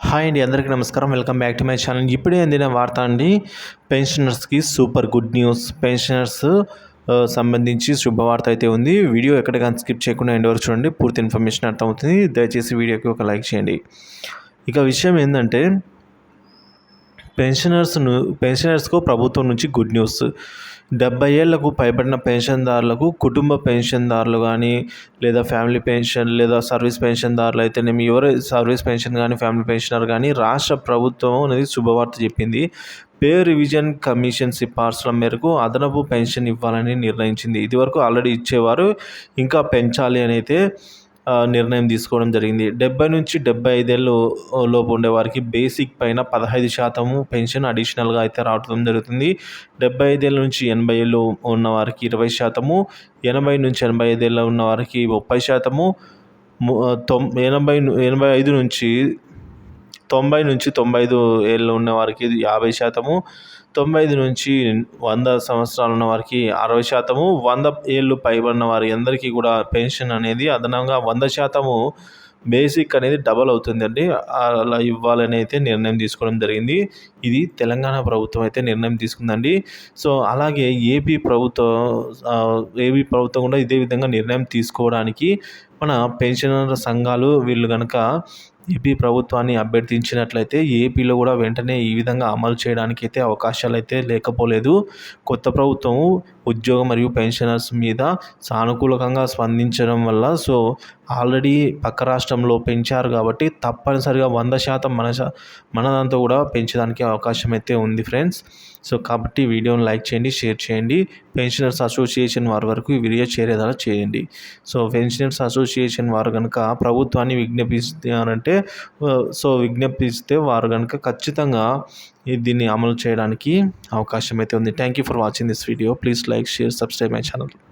Hi అండి, అందరికీ నమస్కారం. Welcome back to my channel. ఇప్పుడే అందిన వార్త అండి. పెన్షనర్స్కి సూపర్ గుడ్ న్యూస్. పెన్షనర్స్ సంబంధించి శుభవార్త అయితే ఉంది. వీడియో ఎక్కడ కానీ స్కిప్ చేయకుండా ఎండ్ వరకు చూడండి, పూర్తి ఇన్ఫర్మేషన్ అర్థమవుతుంది. దయచేసి వీడియోకి ఒక లైక్ చేయండి. ఇక విషయం ఏంటంటే, పెన్షనర్స్కు ప్రభుత్వం నుంచి గుడ్ న్యూస్. 70 ఏళ్లకు పైబడిన పెన్షన్దారులకు, కుటుంబ పెన్షన్దారులు కానీ, లేదా ఫ్యామిలీ పెన్షన్ లేదా సర్వీస్ పెన్షన్దారులు అయితేనేమి, ఎవరు సర్వీస్ పెన్షన్ కానీ, ఫ్యామిలీ పెన్షనర్ కానీ, రాష్ట్ర ప్రభుత్వం అనేది శుభవార్త చెప్పింది. పే రివిజన్ కమిషన్ సిఫార్సుల మేరకు అదనపు పెన్షన్ ఇవ్వాలని నిర్ణయించింది. ఇదివరకు ఆల్రెడీ ఇచ్చేవారు, ఇంకా పెంచాలి అని అయితే నిర్ణయం తీసుకోవడం జరిగింది. 70 నుంచి 75 ఏళ్ళు లోపు ఉండే వారికి బేసిక్ పైన 15% పెన్షన్ అడిషనల్గా అయితే రావడం జరుగుతుంది. 75 ఏళ్ళ నుంచి 80 ఏళ్ళు ఉన్న వారికి 20%, 80 నుంచి 85 ఏళ్ళు ఉన్న వారికి 30%, 85 నుంచి 95 ఏళ్ళు ఉన్న వారికి 50%, 95 నుంచి 100 సంవత్సరాలు ఉన్న వారికి 60%, 100 ఏళ్ళు పైబడిన వారి అందరికీ కూడా పెన్షన్ అనేది అదనంగా 100% బేసిక్ అనేది డబల్ అవుతుందండి. అలా ఇవ్వాలని అయితే నిర్ణయం తీసుకోవడం జరిగింది. ఇది తెలంగాణ ప్రభుత్వం అయితే నిర్ణయం తీసుకుందండి. సో అలాగే ఏపీ ప్రభుత్వం కూడా ఇదే విధంగా నిర్ణయం తీసుకోవడానికి మన పెన్షనర్ సంఘాలు వీళ్ళు కనుక ఏపీ ప్రభుత్వాన్ని అభ్యర్థించినట్లయితే ఏపీలో కూడా వెంటనే ఈ విధంగా అమలు చేయడానికి అయితే అవకాశాలు అయితే లేకపోలేదు. కొత్త ప్రభుత్వం ఉద్యోగం మరియు పెన్షనర్స్ మీద సానుకూలంగా స్పందించడం వల్ల ఆల్రెడీ పక్క రాష్ట్రంలో పెంచారు కాబట్టి తప్పనిసరిగా 100% మన దాంతో కూడా పెంచడానికి అవకాశం అయితే ఉంది ఫ్రెండ్స్. కాబట్టి వీడియోని లైక్ చేయండి, షేర్ చేయండి. పెన్షనర్స్ అసోసియేషన్ వారి వరకు ఈ వీడియో చేరేలా చేయండి. పెన్షనర్స్ అసోసియేషన్ వారు కనుక ప్రభుత్వాన్ని విజ్ఞప్తిస్తే వారు కనుక ఖచ్చితంగా దీన్ని అమలు చేయడానికి అవకాశం అయితే ఉంది. Thank you for watching this video. Please like, share, subscribe my channel.